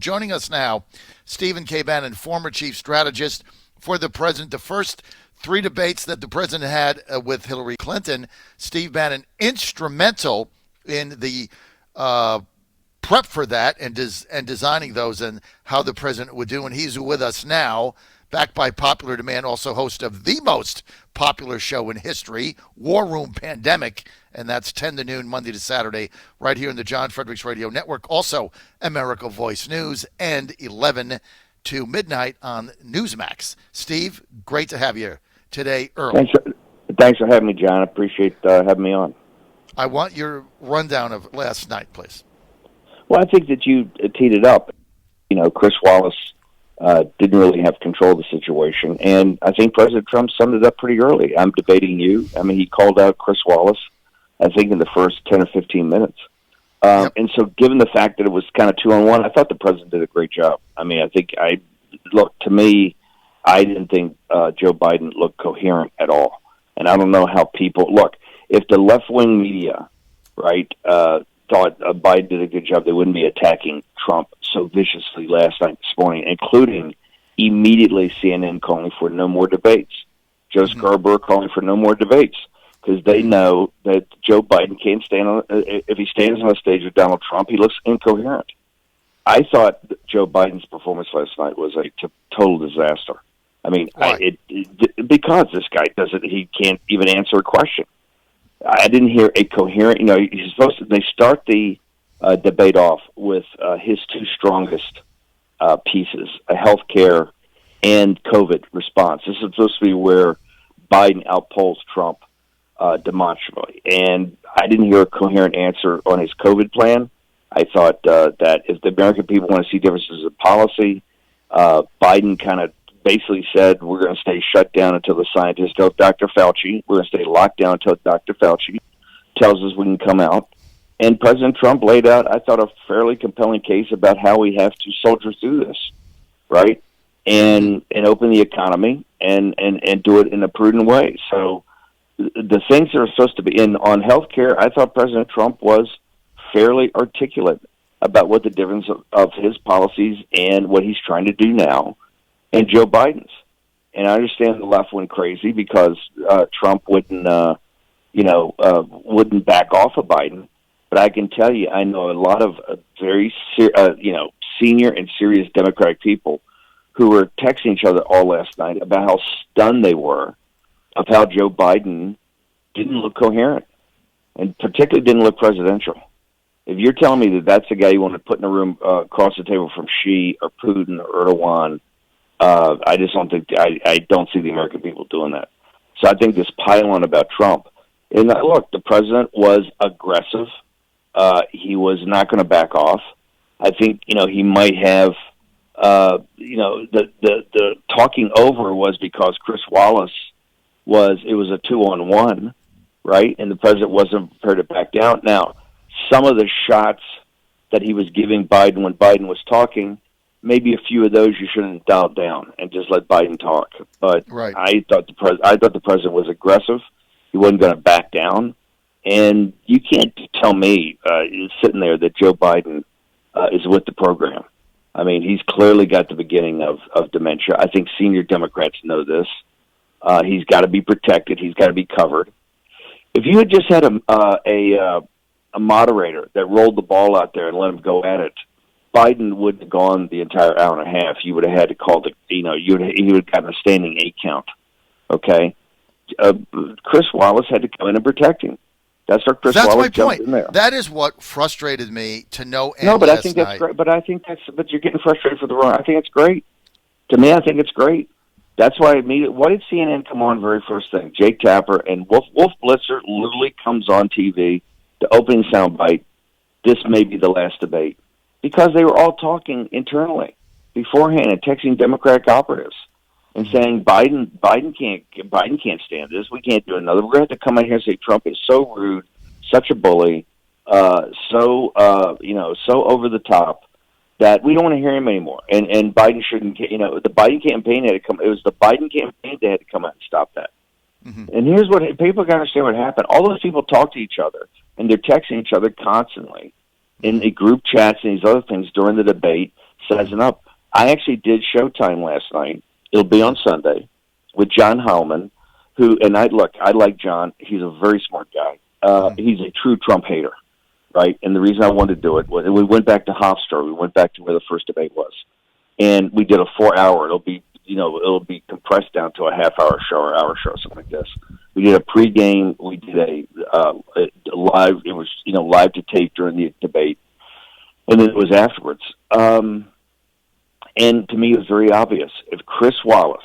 Joining us now, Stephen K. Bannon, former chief strategist for the president. The first three debates that the president had with Hillary Clinton, Steve Bannon, instrumental in the prep for that and designing those and how the president would do. And he's with us now, backed by popular demand, also host of the most popular show in history, War Room Pandemic, and that's 10 to noon, Monday to Saturday, right here in the John Fredericks Radio Network. Also, America Voice News, and 11 to midnight on Newsmax. Steve, great to have you today early. Thanks for having me, John. I appreciate having me on. I want your rundown of last night, please. Well, I think that you teed it up. You know, Chris Wallace didn't really have control of the situation, and I think President Trump summed it up pretty early. I'm debating you. I mean, he called out Chris Wallace, I think, in the first 10 or 15 minutes. Yep. And so given the fact that it was kind of 2-on-1, I thought the president did a great job. I mean, to me, I didn't think Joe Biden looked coherent at all. And I don't know how people, if the left-wing media, right, thought Biden did a good job, they wouldn't be attacking Trump so viciously last night, this morning, including immediately CNN calling for no more debates. Joe Scarborough calling for no more debates, because they know that Joe Biden can't stand on, if he stands on a stage with Donald Trump, he looks incoherent. I thought that Joe Biden's performance last night was a total disaster. I mean, because this guy he can't even answer a question. I didn't hear a coherent, they start the debate off with his two strongest pieces, healthcare and COVID response. This is supposed to be where Biden outpolls Trump demonstrably. And I didn't hear a coherent answer on his COVID plan. I thought that if the American people want to see differences in policy, Biden kind of basically said, we're going to stay shut down until the scientists tell Dr. Fauci. We're going to stay locked down until Dr. Fauci tells us we can come out. And President Trump laid out, I thought, a fairly compelling case about how we have to soldier through this, right? And open the economy and do it in a prudent way. So the things that are supposed to be on healthcare, I thought President Trump was fairly articulate about what the difference of his policies and what he's trying to do now and Joe Biden's. And I understand the left went crazy because Trump wouldn't back off of Biden. But I can tell you, I know a lot of very senior and serious Democratic people who were texting each other all last night about how stunned they were of how Joe Biden didn't look coherent, and particularly didn't look presidential. If you're telling me that that's the guy you want to put in a room across the table from Xi or Putin or Erdogan, I just don't think I don't see the American people doing that. So I think this pile-on about Trump. And look, the president was aggressive. He was not going to back off. I think he might have. The talking over was because Chris Wallace was a 2-on-1, right? And the president wasn't prepared to back down. Now, some of the shots that he was giving Biden when Biden was talking, maybe a few of those you shouldn't dial down and just let Biden talk. But right. I thought the president was aggressive. He wasn't going to back down. And you can't tell me sitting there that Joe Biden is with the program. I mean, he's clearly got the beginning of dementia. I think senior Democrats know this. He's got to be protected. He's got to be covered. If you had just had a moderator that rolled the ball out there and let him go at it, Biden wouldn't have gone the entire hour and a half. You would have had to call he would have gotten a standing 8 count. Okay? Chris Wallace had to come in and protect him. That's where Chris Wallace jumped in there. That is what frustrated me to no end. No, but I think that's great. But you're getting frustrated for the wrong. I think it's great. To me, I think it's great. That's why what did CNN come on very first thing? Jake Tapper and Wolf Blitzer literally comes on TV, the opening soundbite. This may be the last debate, because they were all talking internally beforehand and texting Democratic operatives and saying Biden can't stand this. We can't do another. We're going to have to come in here and say Trump is so rude, such a bully, so over the top that we don't want to hear him anymore. And Biden shouldn't. The Biden campaign had to come. It was the Biden campaign that had to come out and stop that. Mm-hmm. And here's what people got to understand: what happened. All those people talk to each other, and they're texting each other constantly in the group chats and these other things during the debate, sizing up. I actually did Showtime last night. It'll be on Sunday with John Howman, I like John. He's a very smart guy. He's a true Trump hater, right? And the reason I wanted to do it was we went back to Hofstra. We went back to where the first debate was, and we did a 4-hour. It'll be compressed down to a half-hour show or hour show, something like this. We did a pregame. We did a live. It was live to tape during the debate, and then it was afterwards. And to me, it was very obvious. If Chris Wallace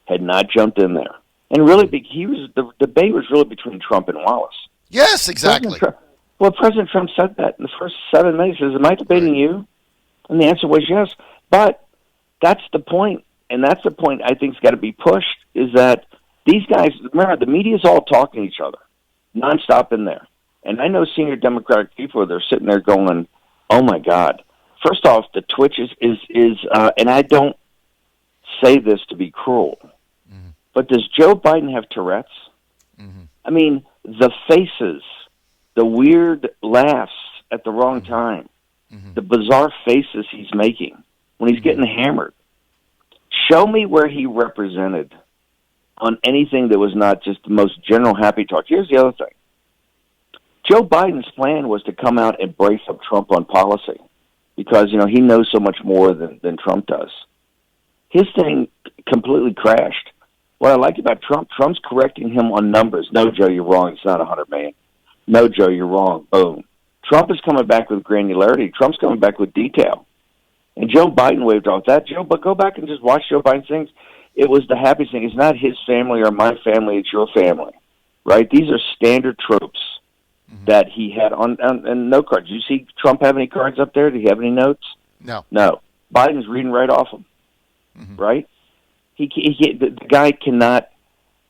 had not jumped in there, and really, the debate was really between Trump and Wallace. Yes, exactly. President Trump said that in the first 7 minutes. He says, "Am I debating you?" And the answer was yes. But that's the point, and that's the point I think has got to be pushed, is that these guys, remember, the media's all talking to each other, nonstop in there. And I know senior Democratic people, they're sitting there going, "Oh, my God." First off, the twitch is and I don't say this to be cruel, but does Joe Biden have Tourette's? I mean, the faces, the weird laughs at the wrong time, the bizarre faces he's making when he's getting hammered. Show me where he represented on anything that was not just the most general happy talk. Here's the other thing. Joe Biden's plan was to come out and brace up Trump on policy because, he knows so much more than Trump does. His thing completely crashed. What I liked about Trump's correcting him on numbers. "No, Joe, you're wrong. It's not 100 million. No, Joe, you're wrong." Boom. Trump is coming back with granularity. Trump's coming back with detail. And Joe Biden waved off that. But go back and just watch Joe Biden's things. It was the happiest thing. It's not his family or my family. It's your family, right? These are standard tropes that he had on note cards. Did you see Trump have any cards up there? Did he have any notes? No. Biden's reading right off them, right? The guy cannot.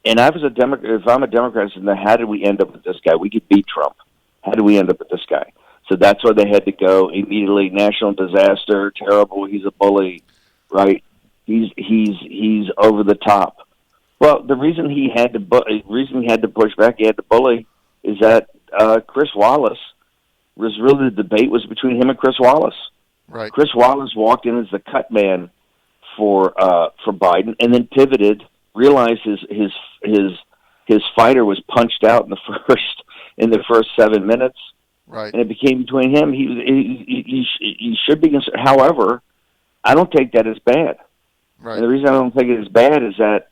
And I was a Democrat. If I'm a Democrat, I said, "How did we end up with this guy? We could beat Trump. How did we end up with this guy?" So that's where they had to go immediately. National disaster, terrible. He's a bully, right? He's over the top. Well, the reason he had to push back, he had to bully, is that Chris Wallace was really the debate was between him and Chris Wallace. Right. Chris Wallace walked in as the cut man for Biden, and then pivoted, realized his fighter was punched out in the first 7 minutes, right? And it became between him. He should be concerned. However, I don't take that as bad. Right. And the reason I don't think it as bad is that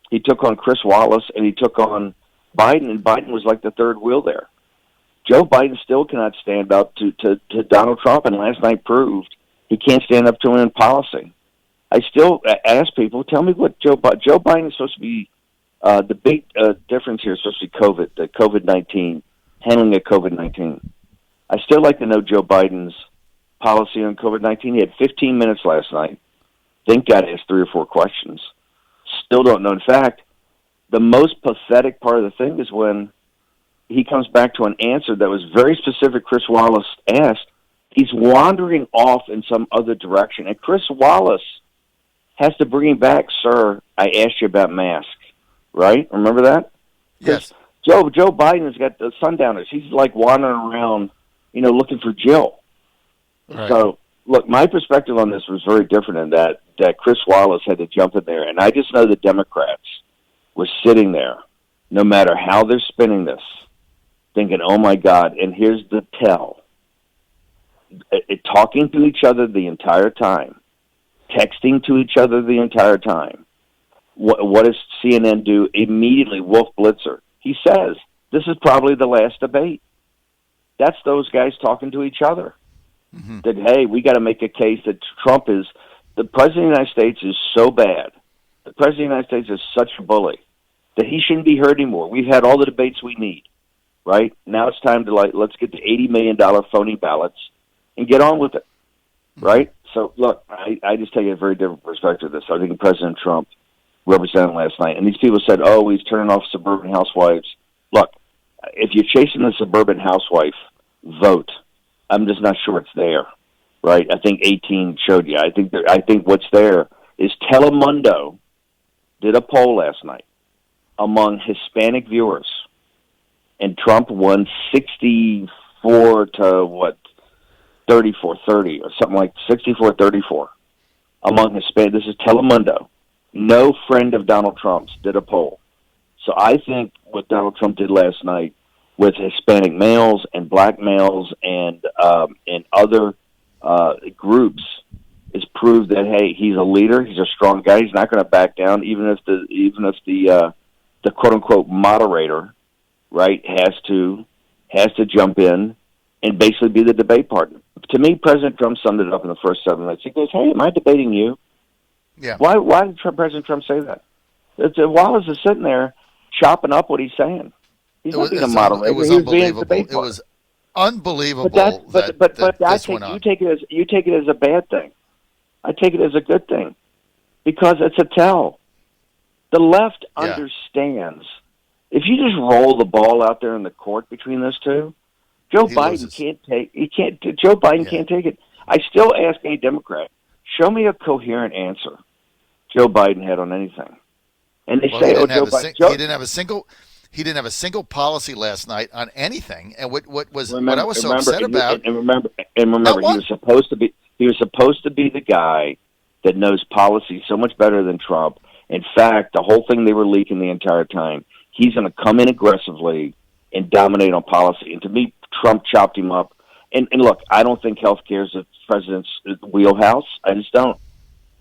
he took on Chris Wallace and he took on Biden, and Biden was like the third wheel there. Joe Biden still cannot stand up to Donald Trump, and last night proved he can't stand up to him in policy. I still ask people, tell me what Joe Biden is supposed to be. The big difference here is supposed to be COVID-19, handling of COVID-19. I still like to know Joe Biden's policy on COVID-19. He had 15 minutes last night. Think God asked 3 or 4 questions. Still don't know. In fact, the most pathetic part of the thing is when he comes back to an answer that was very specific. Chris Wallace asked. He's wandering off in some other direction, and Chris Wallace has to bring him back. "Sir, I asked you about masks." Right? Remember that? Yes. Joe Biden has got the sundowners. He's like wandering around, looking for Jill. Right. So, look, my perspective on this was very different in that Chris Wallace had to jump in there. And I just know the Democrats were sitting there, no matter how they're spinning this, thinking, "Oh, my God." And here's the tell. Talking to each other the entire time, texting to each other the entire time. What does CNN do? Immediately, Wolf Blitzer. He says, this is probably the last debate. That's those guys talking to each other. That, hey, we got to make a case that the President of the United States is so bad. The President of the United States is such a bully that he shouldn't be heard anymore. We've had all the debates we need, right? Now it's time to, let's get the $80 million phony ballots and get on with it, right? So, look, I just take a very different perspective of this. I think President Trump represented last night. And these people said, "Oh, he's turning off suburban housewives." Look, if you're chasing the suburban housewife vote, I'm just not sure it's there, right? I think 18 showed you. I think what's there is Telemundo did a poll last night among Hispanic viewers, and Trump won 64 to 34-30 or something like 64-34. among Hispanic. This is Telemundo. No friend of Donald Trump's did a poll. So I think what Donald Trump did last night with Hispanic males and black males and other groups is proved that, hey, he's a leader. He's a strong guy. He's not going to back down, even if the quote unquote moderator, right, has to jump in and basically be the debate partner. To me, President Trump summed it up in the first 7 minutes. He goes, "Hey, am I debating you?" Yeah. Why did President Trump say that? Wallace is sitting there chopping up what he's saying. He's not being a moderator. It was unbelievable. It was unbelievable. But I think you take it as a bad thing. I take it as a good thing because it's a tell. The left understands. If you just roll the ball out there in the court between those two, Joe Biden can't take it. I still ask any Democrat, show me a coherent answer Joe Biden had on anything. And they say, he didn't have a single policy last night on anything. And what I was so upset about. And remember, he was supposed to be the guy that knows policy so much better than Trump. In fact, the whole thing they were leaking the entire time, he's going to come in aggressively and dominate on policy. And to me, Trump chopped him up. And look, I don't think health care is the president's wheelhouse. I just don't.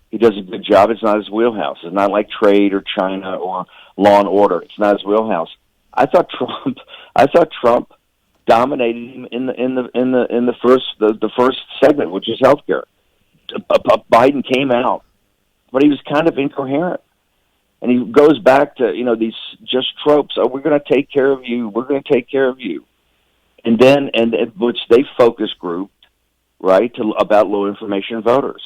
He does a good job. It's not his wheelhouse. It's not like trade or China or law and order. It's not his wheelhouse. I thought Trump dominated him in the first segment, which is healthcare. Biden came out, but he was kind of incoherent, and he goes back to these just tropes. Oh, we're going to take care of you. We're going to take care of you, and then which they focus grouped right about low information voters.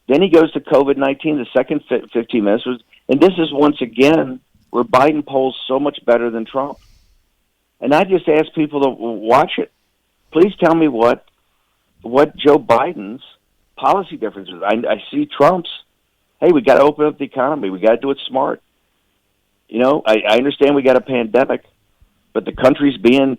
Then he goes to COVID-19. The second 15 minutes was, and this is once again where Biden polls so much better than Trump. And I just ask people to watch it. Please tell me what Joe Biden's policy difference is. I see Trump's. Hey, we got to open up the economy. We got to do it smart. I understand we got a pandemic, but the country's being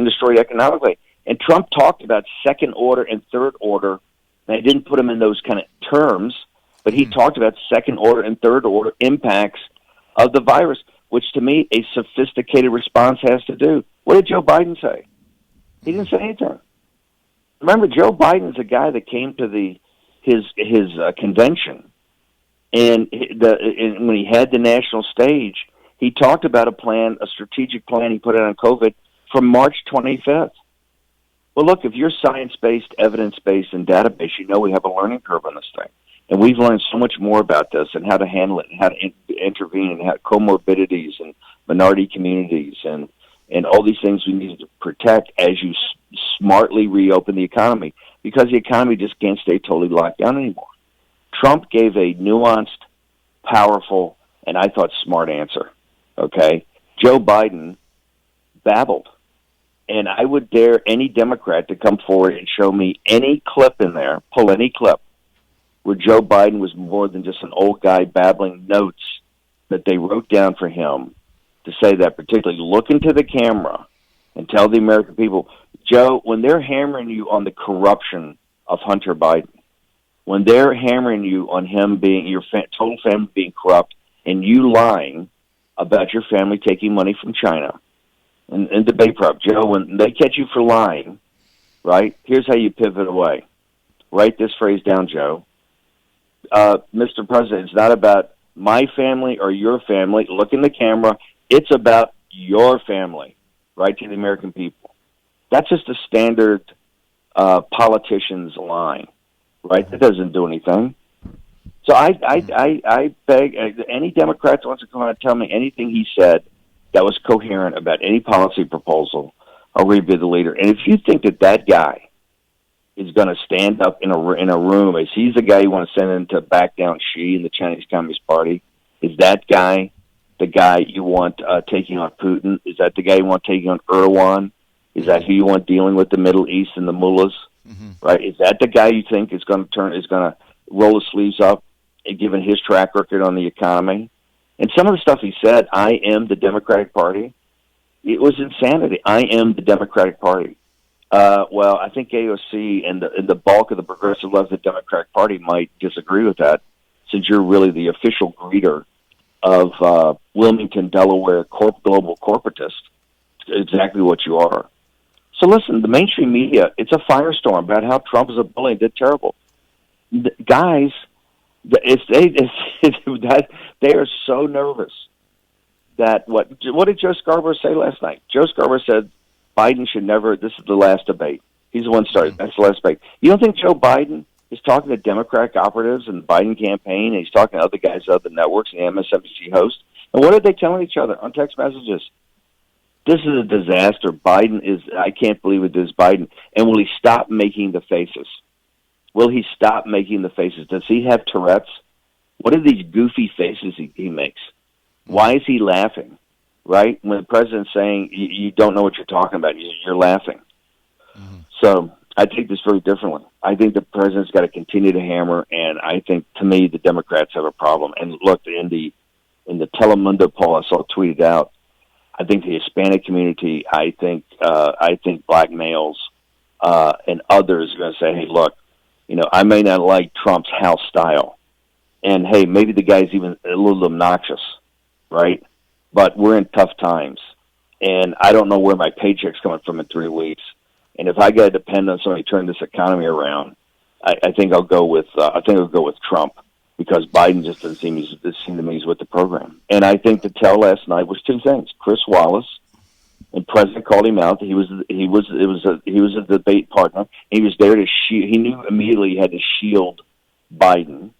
destroyed economically. And Trump talked about second order and third order. And I didn't put him in those kind of terms, but he talked about second order and third order impacts of the virus, which to me a sophisticated response has to do. What did Joe Biden say? He didn't say anything. Remember, Joe Biden's a guy that came to his convention, and when he had the national stage, he talked about a strategic plan he put out on COVID from March 25th. Well, look, if you're science-based, evidence-based, and database, we have a learning curve on this thing. And we've learned so much more about this and how to handle it and how to intervene and how comorbidities and minority communities and all these things we need to protect as you smartly reopen the economy, because the economy just can't stay totally locked down anymore. Trump gave a nuanced, powerful, and I thought smart answer, okay? Joe Biden babbled. And I would dare any Democrat to come forward and show me any clip in there, pull any clip, where Joe Biden was more than just an old guy babbling notes that they wrote down for him to say that, particularly look into the camera and tell the American people, Joe, when they're hammering you on the corruption of Hunter Biden, when they're hammering you on him being your total family being corrupt and you lying about your family taking money from China, and debate prop, Joe, when they catch you for lying, right, here's how you pivot away. Write this phrase down, Joe. Mr. President, it's not about my family or your family. Look in the camera. It's about your family, right, to the American people. That's just a standard politician's line, right? That doesn't do anything. So I beg any Democrat that wants to come out and tell me anything he said that was coherent about any policy proposal, I'll read be the leader. And if you think that guy is going to stand up in a room, as he's the guy you want to send in to back down Xi and the Chinese Communist Party, is that guy the guy you want taking on Putin? Is that the guy you want taking on Erdogan? Is that who you want dealing with the Middle East and the mullahs? Mm-hmm. Right? Is that the guy you think is going to roll his sleeves up, given his track record on the economy? And some of the stuff he said, I am the Democratic Party, it was insanity. I am the Democratic Party. Well, I think AOC and the bulk of the progressive left of the Democratic Party might disagree with that, since you're really the official greeter of Wilmington, Delaware global corporatist. Exactly what you are. So listen, the mainstream media, it's a firestorm about how Trump is a bully and did terrible. Guys, they are so nervous that what did Joe Scarborough say last night? Joe Scarborough said Biden should never, this is the last debate. He's the one started. That's the last debate. You don't think Joe Biden is talking to Democratic operatives in the Biden campaign, and he's talking to other guys, other networks, and the MSNBC host? And what are they telling each other on text messages? This is a disaster. Biden is, I can't believe it is Biden. And will he stop making the faces? Will he stop making the faces? Does he have Tourette's? What are these goofy faces he makes? Why is he laughing? Right? When the president's saying, you don't know what you're talking about, you're laughing. Mm-hmm. So I take this very differently. I think the president's got to continue to hammer, and I think, to me, the Democrats have a problem. And look, in the Telemundo poll I saw tweeted out, I think the Hispanic community, I think black males and others are going to say, hey, look, I may not like Trump's house style, and hey, maybe the guy's even a little obnoxious, right? But we're in tough times, and I don't know where my paycheck's coming from in 3 weeks. And if I got to depend on somebody to turn this economy around, I think I'll go with Trump, because Biden just doesn't seem to me he's with the program. And I think the tell last night was two things: Chris Wallace, and President called him out. He was a debate partner. He was there to he knew immediately he had to shield Biden.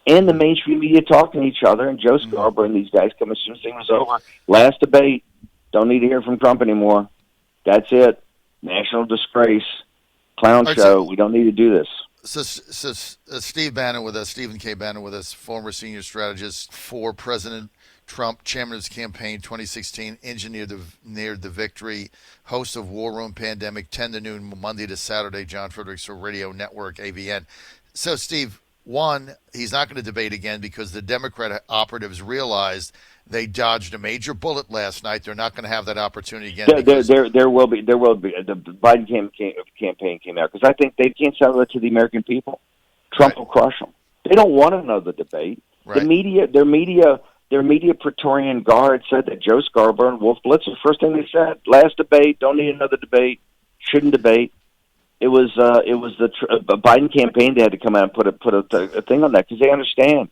And the mainstream media talking to each other, and Joe Scarborough and these guys come as soon as the thing was over. Last debate. Don't need to hear from Trump anymore. That's it. National disgrace. Clown show. We don't need to do this. So Steve Bannon with us, Stephen K. Bannon with us, former senior strategist for President Trump, chairman of his campaign 2016, engineered the victory, host of War Room Pandemic, 10 to noon, Monday to Saturday, John Fredericks Radio Network, AVN. So, Steve, one, he's not going to debate again because the Democrat operatives realized they dodged a major bullet last night. They're not going to have that opportunity again. There will be. The Biden campaign came out because I think they can't sell it to the American people. Trump will crush them. They don't want another debate. Right. Their media Praetorian Guard said that Joe Scarborough and Wolf Blitzer, first thing they said, last debate, don't need another debate, shouldn't debate. It was the Biden campaign. They had to come out and put a thing on that because they understand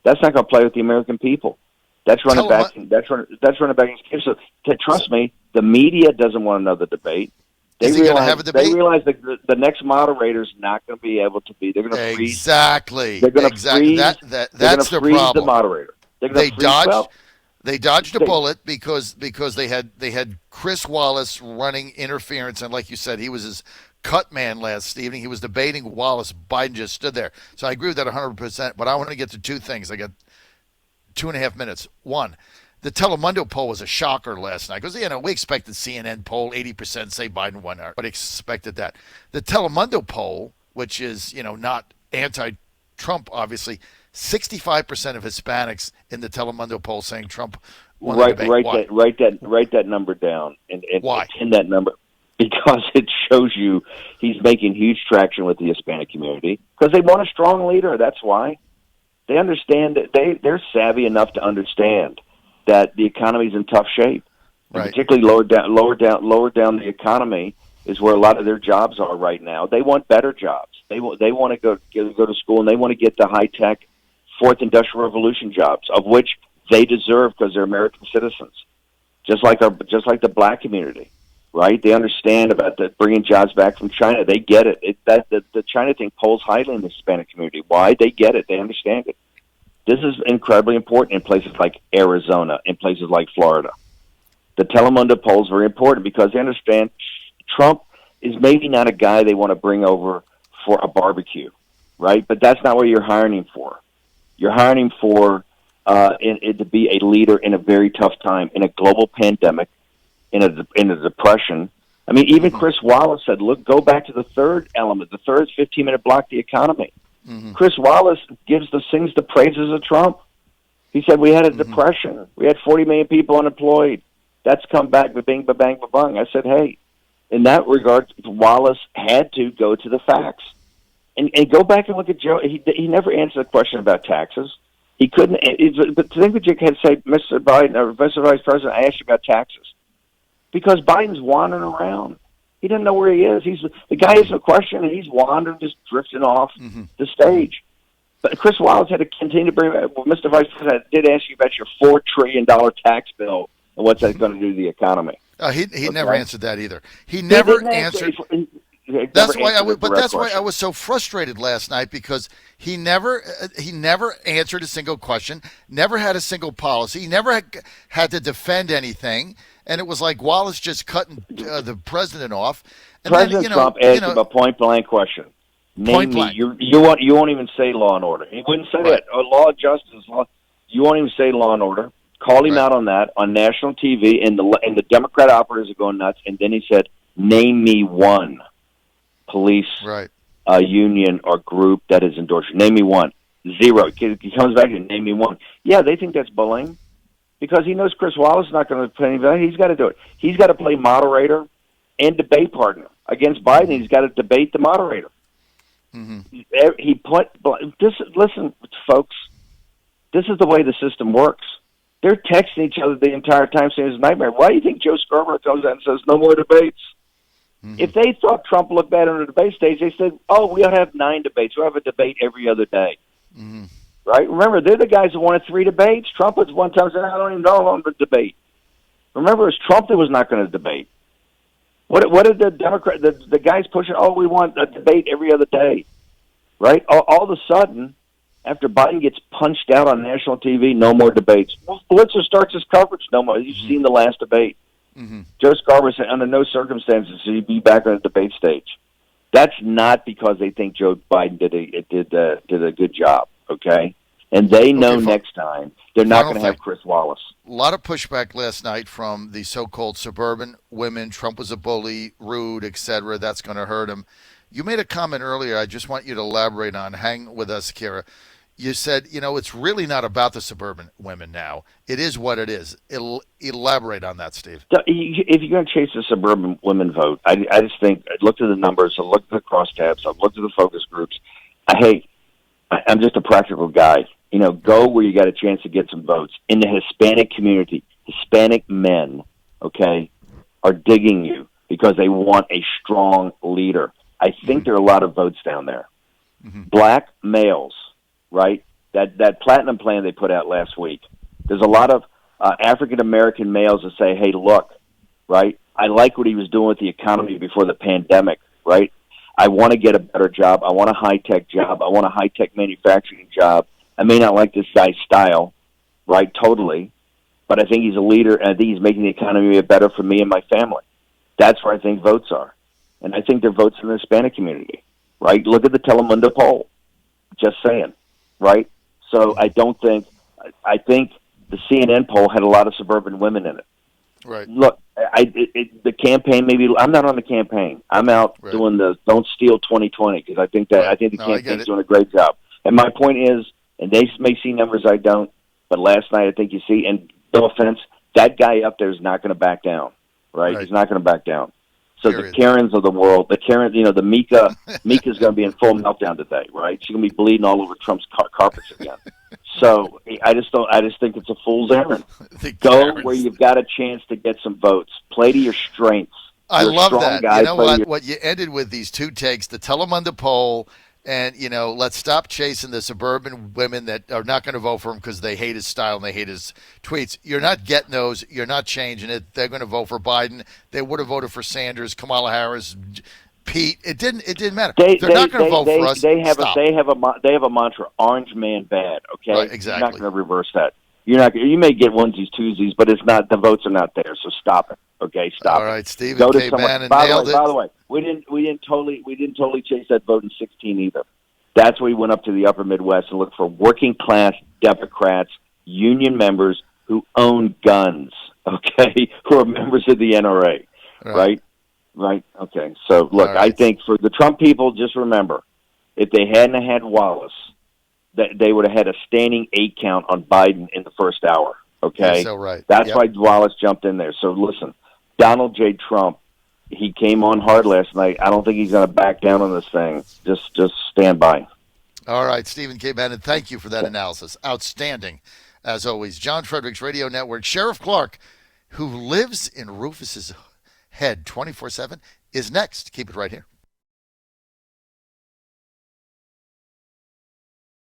that's not going to play with the American people. That's running back. That's running back against. So trust me, the media doesn't want another debate. Is he going to have a debate? They realize that the next moderator is not going to be able to be. They're going to freeze. Exactly. They're going to freeze. That's their problem. The moderator. They dodged a bullet because they had Chris Wallace running interference, and like you said, he was his cut man last evening. He was debating Wallace. Biden just stood there. So I agree with that 100%, but I want to get to two things. I got 2.5 minutes. One, the Telemundo poll was a shocker last night because, we expected CNN poll 80% say Biden won, but expected that. The Telemundo poll, which is, not anti-Trump, obviously, 65% of Hispanics in the Telemundo poll saying Trump won the debate. Write that number down. And why? In that number. Because it shows you he's making huge traction with the Hispanic community because they want a strong leader. That's why. They understand that they're savvy enough to understand that the economy's in tough shape. Right. Particularly lower down the economy is where a lot of their jobs are right now. They want better jobs. They want to go to school, and they want to get the high tech fourth industrial revolution jobs, of which they deserve because they're American citizens, just like the black community. Right? They understand about bringing jobs back from China. They get it. The China thing polls highly in the Hispanic community. Why? They get it. They understand it. This is incredibly important in places like Arizona, in places like Florida. The Telemundo poll is very important because they understand Trump is maybe not a guy they want to bring over for a barbecue, right? But that's not what you're hiring him for. You're hiring him for to be a leader in a very tough time, in a global pandemic, in a depression. I mean, even Chris Wallace said, look, go back to the third element. The third 15-minute block, the economy. Mm-hmm. Chris Wallace sings the praises of Trump. He said, we had a depression. We had 40 million people unemployed. That's come back, ba-bing, ba-bang, ba-bung. I said, hey, in that regard, Wallace had to go to the facts. And go back and look at Joe. He never answered a question about taxes. He couldn't. But to think that you can say, Mr. Biden or Mr. Vice President, I asked you about taxes, because Biden's wandering around. He doesn't know where he is. The guy has a question, and he's wandering, just drifting off the stage. But Chris Wallace had to continue to bring. Well, Mr. Vice President, I did ask you about your $4 trillion tax bill and what's that going to do to the economy. He never answered that either. He never answered. That's why I was so frustrated last night, because he never answered a single question, never had a single policy, he never had to defend anything, and it was like Wallace just cutting the president off. And President Trump asked him a point blank question. Name me. You won't even say law and order. He wouldn't say that. Law and justice. Law. You won't even say law and order. Called him out on that on national TV, and the Democrat operators are going nuts. And then he said, "Name me one police union or group that is endorsed. Name me one." Zero. He comes back and name me one. Yeah, they think that's bullying, because he knows Chris Wallace is not going to play anything. He's got to do it. He's got to play moderator and debate partner against Biden. He's got to debate the moderator. He put this. Listen, folks. This is the way the system works. They're texting each other the entire time, saying it's a nightmare. Why do you think Joe Scarborough comes out and says no more debates? If they thought Trump looked bad on the debate stage, they said, "Oh, we ought to have 9 debates. We'll have a debate every other day." Right? Remember, they're the guys that wanted 3 debates. Trump was one time said, "I don't even know if I'm going to debate." Remember, it was Trump that was not going to debate. What did the Democrat, the guys pushing? Oh, we want a debate every other day, right? All of a sudden, after Biden gets punched out on national TV, no more debates. Well, Blitzer starts his coverage. No more. You've seen the last debate. Joe Scarborough said, under no circumstances should he be back on the debate stage. That's not because they think Joe Biden did a good job. Okay, and they know next time they're not going to have Chris Wallace. A lot of pushback last night from the so-called suburban women. Trump was a bully, rude, etc. That's going to hurt him. You made a comment earlier. I just want you to elaborate on. Hang with us, Kira. You said, it's really not about the suburban women now. It is what it is. Elaborate on that, Steve. If you're going to chase the suburban women vote, I just think, I looked at the numbers, I looked at the crosstabs, I looked at the focus groups. I'm just a practical guy. Go where you got a chance to get some votes. In the Hispanic community, Hispanic men, are digging you because they want a strong leader. I think there are a lot of votes down there. Black males, right? That platinum plan they put out last week. There's a lot of African-American males that say, hey, look, right? I like what he was doing with the economy before the pandemic, right? I want to get a better job. I want a high-tech job. I want a high-tech manufacturing job. I may not like this guy's style, right, totally, but I think he's a leader, and I think he's making the economy better for me and my family. That's where I think votes are. And I think they're votes in the Hispanic community, right? Look at the Telemundo poll. Just saying, right? So I think the CNN poll had a lot of suburban women in it. Right. Look, the campaign, maybe I'm not on the campaign. I'm out doing the Don't Steal 2020 because I think the campaign's doing a great job. And my point is, and they may see numbers I don't, but last night I think you see, and no offense, that guy up there is not going to back down, right? He's not going to back down. So the Karens of the world, the Mika's going to be in full meltdown today, right? She's going to be bleeding all over Trump's carpets again. So I just think it's a fool's errand. Go where you've got a chance to get some votes. Play to your strengths. I love that. You know what? What you ended with these two takes, the Telemundo poll, and, let's stop chasing the suburban women that are not going to vote for him because they hate his style and they hate his tweets. You're not getting those. You're not changing it. They're going to vote for Biden. They would have voted for Sanders, Kamala Harris, Pete. It didn't matter. They're not going to vote for us. They have a mantra: orange man bad. Okay, right, exactly. You're not going to reverse that. You may get onesies, twosies, but it's not. The votes are not there. So stop it. Okay, stop. All right, Stephen K. Bannon nailed it. By the way, we didn't totally chase that vote in 2016 either. That's where we went up to the upper Midwest and looked for working class Democrats, union members who own guns. Okay, who are members of the NRA. Right. Okay. So look, I think for the Trump people, just remember, if they hadn't had Wallace, that they would have had a standing 8 count on Biden in the first hour. Okay, so right. That's why Wallace jumped in there. So listen, Donald J. Trump he came on hard last night. I don't think he's going to back down on this thing. Just stand by. All right, Stephen K. Bannon, thank you for that analysis. Outstanding, as always. John Fredericks Radio Network. Sheriff Clark, who lives in Rufus's head 24/7, is next. Keep it right here.